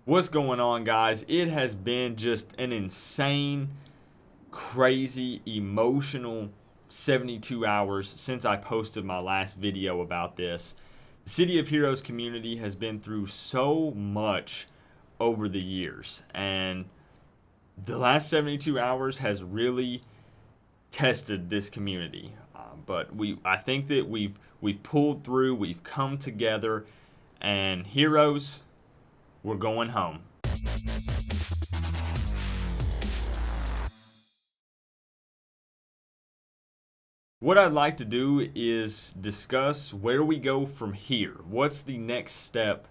What's going on, guys? It has been just an insane, crazy, emotional 72 hours since I posted my last video about this. The City of Heroes community has been through so much over the years, and the last 72 hours has really tested this community. I think that we've pulled through, we've come together, and Heroes, we're going home. What I'd like to do is discuss where we go from here. What's the next step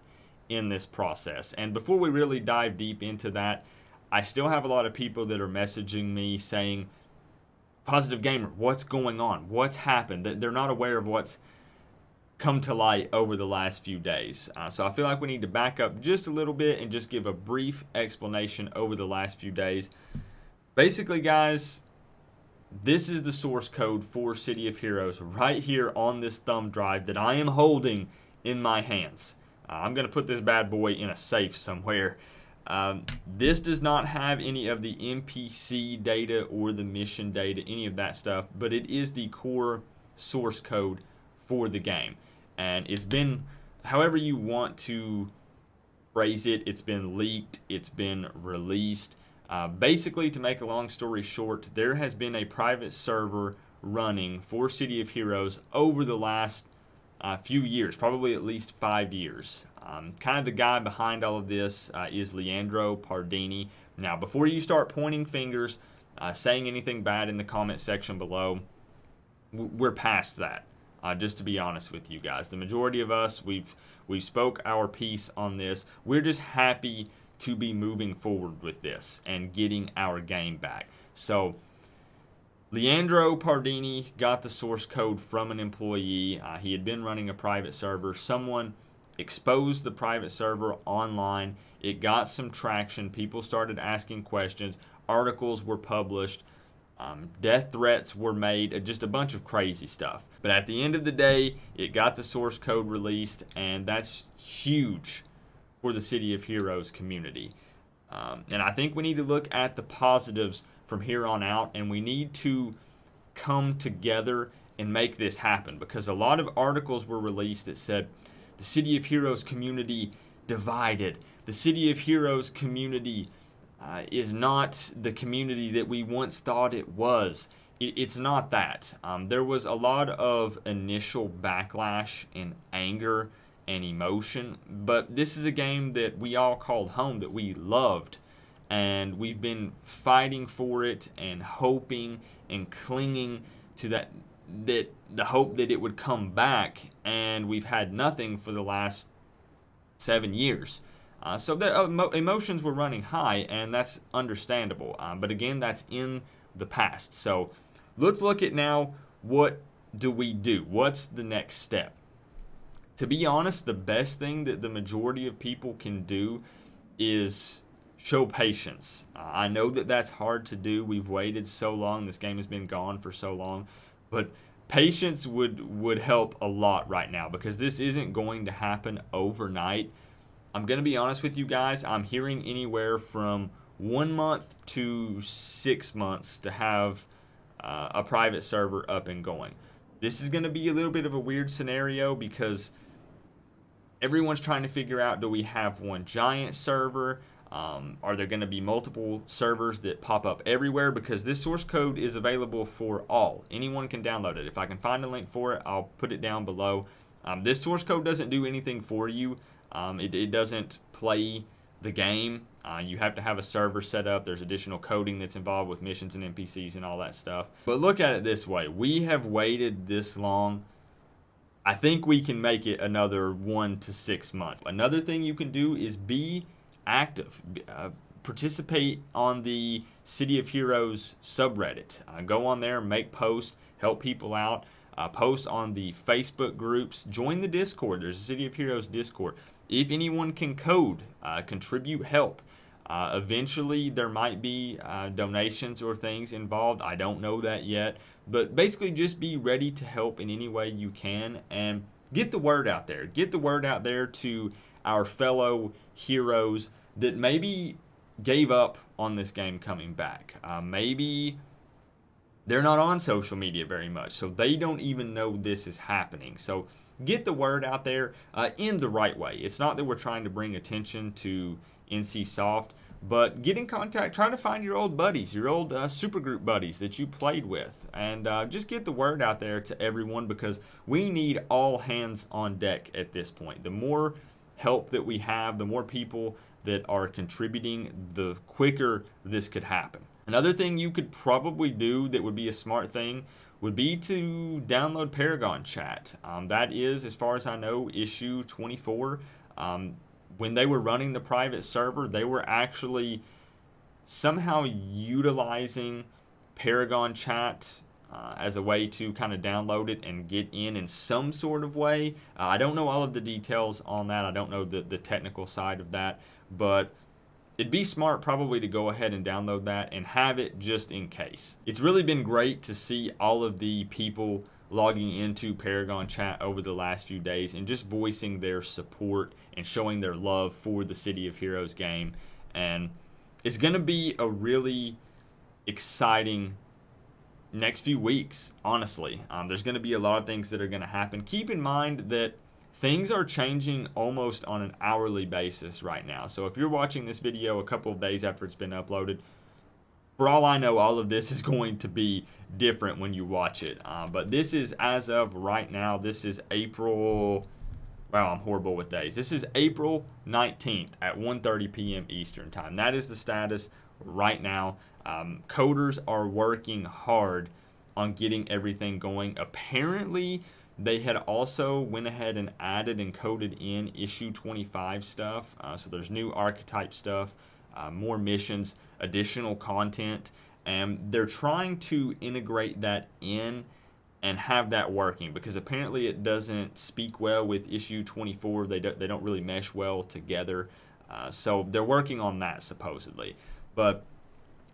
in this process? And before we really dive deep into that, I still have a lot of people that are messaging me saying, Positive Gamer, what's going on? What's happened? They're not aware of what's come to light over the last few days. So I feel like we need to back up just a little bit and just give a brief explanation over the last few days. Basically, guys, this is the source code for City of Heroes right here on this thumb drive that I am holding in my hands. I'm going to put this bad boy in a safe somewhere. This does not have any of the NPC data or the mission data, any of that stuff, but it is the core source code for the game. And it's been, however you want to phrase it, it's been leaked, it's been released. Basically, to make a long story short, there has been a private server running for City of Heroes over the last few years, probably at least 5 years. Kind of the guy behind all of this is Leandro Pardini. Now, before you start pointing fingers, saying anything bad in the comment section below, we're past that. Just to be honest with you guys, the majority of us, we've spoke our piece on this. We're just happy to be moving forward with this and getting our game back. So Leandro Pardini got the source code from an employee. He had been running a private server. Someone exposed the private server online. It got some traction. People started asking questions. Articles were published. Death threats were made. Just a bunch of crazy stuff. But at the end of the day, it got the source code released, and that's huge for the City of Heroes community. And I think we need to look at the positives from here on out, and we need to come together and make this happen, because a lot of articles were released that said the City of Heroes community divided. The City of Heroes community is not the community that we once thought it was. It's not that. There was a lot of initial backlash and anger and emotion, but this is a game that we all called home, that we loved, and we've been fighting for it and hoping and clinging to that the hope that it would come back, and we've had nothing for the last 7 years. So the emotions were running high, and that's understandable. But again, that's in the past. So let's look at now, what do we do? What's the next step? To be honest, the best thing that the majority of people can do is show patience. I know that that's hard to do. We've waited so long. This game has been gone for so long. But patience would help a lot right now, because this isn't going to happen overnight. I'm going to be honest with you guys. I'm hearing anywhere from 1 month to 6 months to have a private server up and going. This is going to be a little bit of a weird scenario, because everyone's trying to figure out, do we have one giant server? Are there going to be multiple servers that pop up everywhere? Because this source code is available for all. Anyone can download it. If I can find a link for it, I'll put it down below. This source code doesn't do anything for you. It doesn't play the game. You have to have a server set up. There's additional coding that's involved with missions and NPCs and all that stuff. But look at it this way. We have waited this long. I think we can make it another 1 to 6 months. Another thing you can do is be active. Participate on the City of Heroes subreddit. Go on there, make posts, help people out. Post on the Facebook groups. Join the Discord. There's a City of Heroes Discord. If anyone can code, contribute, help. Eventually, there might be donations or things involved. I don't know that yet. But basically, just be ready to help in any way you can, and get the word out there. Get the word out there to our fellow heroes that maybe gave up on this game coming back. Maybe they're not on social media very much, so they don't even know this is happening. So get the word out there in the right way. It's not that we're trying to bring attention to NC Soft, but get in contact. Try to find your old buddies, your old supergroup buddies that you played with, and just get the word out there to everyone, because we need all hands on deck at this point. The more help that we have, the more people that are contributing, the quicker this could happen. Another thing you could probably do that would be a smart thing would be to download Paragon Chat. That is, as far as I know, issue 24. When they were running the private server, they were actually somehow utilizing Paragon Chat as a way to kind of download it and get in some sort of way. I don't know all of the details on that. I don't know the technical side of that, but it'd be smart probably to go ahead and download that and have it just in case. It's really been great to see all of the people logging into Paragon Chat over the last few days and just voicing their support and showing their love for the City of Heroes game. And it's going to be a really exciting next few weeks, honestly. There's going to be a lot of things that are going to happen. Keep in mind that things are changing almost on an hourly basis right now. So if you're watching this video a couple of days after it's been uploaded, for all I know, all of this is going to be different when you watch it. But this is, as of right now, this is April... Wow, I'm horrible with days. This is April 19th at 1:30 p.m. Eastern Time. That is the status right now. Coders are working hard on getting everything going. Apparently, they had also went ahead and added and coded in issue 25 stuff. So there's new archetype stuff, more missions, additional content, and they're trying to integrate that in and have that working, because apparently it doesn't speak well with issue 24. They don't really mesh well together. So they're working on that supposedly. But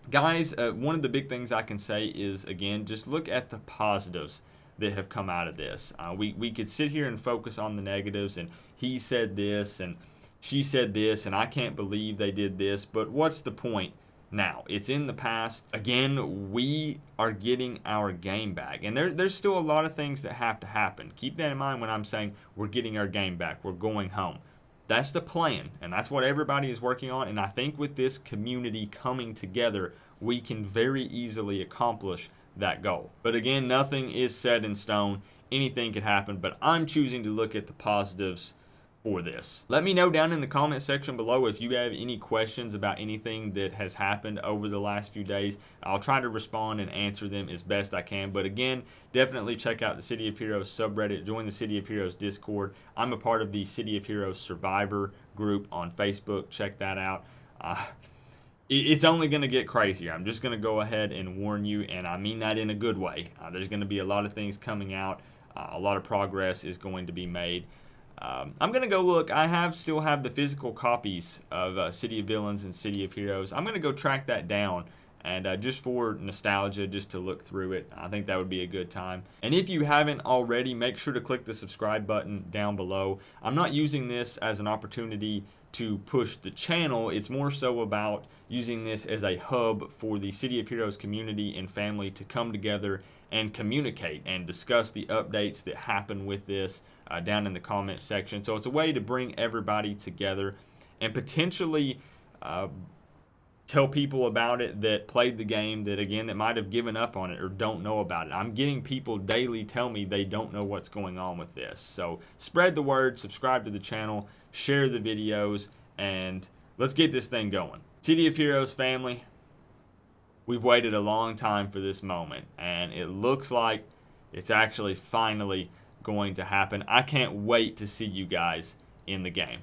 guys, one of the big things I can say is, again, just look at the positives that have come out of this. We could sit here and focus on the negatives, and he said this and she said this and I can't believe they did this, but what's the point now? It's in the past. Again, we are getting our game back, and there's still a lot of things that have to happen. Keep that in mind when I'm saying we're getting our game back, we're going home. That's the plan, and that's what everybody is working on, and I think with this community coming together, we can very easily accomplish that goal. But again, nothing is set in stone. Anything could happen, but I'm choosing to look at the positives for this. Let me know down in the comment section below if you have any questions about anything that has happened over the last few days. I'll try to respond and answer them as best I can. But again, definitely check out the City of Heroes subreddit. Join the City of Heroes Discord. I'm a part of the City of Heroes Survivor group on Facebook. Check that out. It's only going to get crazier. I'm just going to go ahead and warn you, and I mean that in a good way. There's going to be a lot of things coming out. A lot of progress is going to be made. I'm going to go look. I still have the physical copies of City of Villains and City of Heroes. I'm going to go track that down, and just for nostalgia, just to look through it. I think that would be a good time. And if you haven't already, make sure to click the subscribe button down below. I'm not using this as an opportunity to push the channel. It's more so about using this as a hub for the City of Heroes community and family to come together and communicate and discuss the updates that happen with this down in the comment section. So it's a way to bring everybody together and potentially tell people about it that played the game, that again, that might have given up on it or don't know about it. I'm getting people daily tell me they don't know what's going on with this. So spread the word, subscribe to the channel, share the videos, and let's get this thing going. City of Heroes family, we've waited a long time for this moment, and it looks like it's actually finally going to happen. I can't wait to see you guys in the game.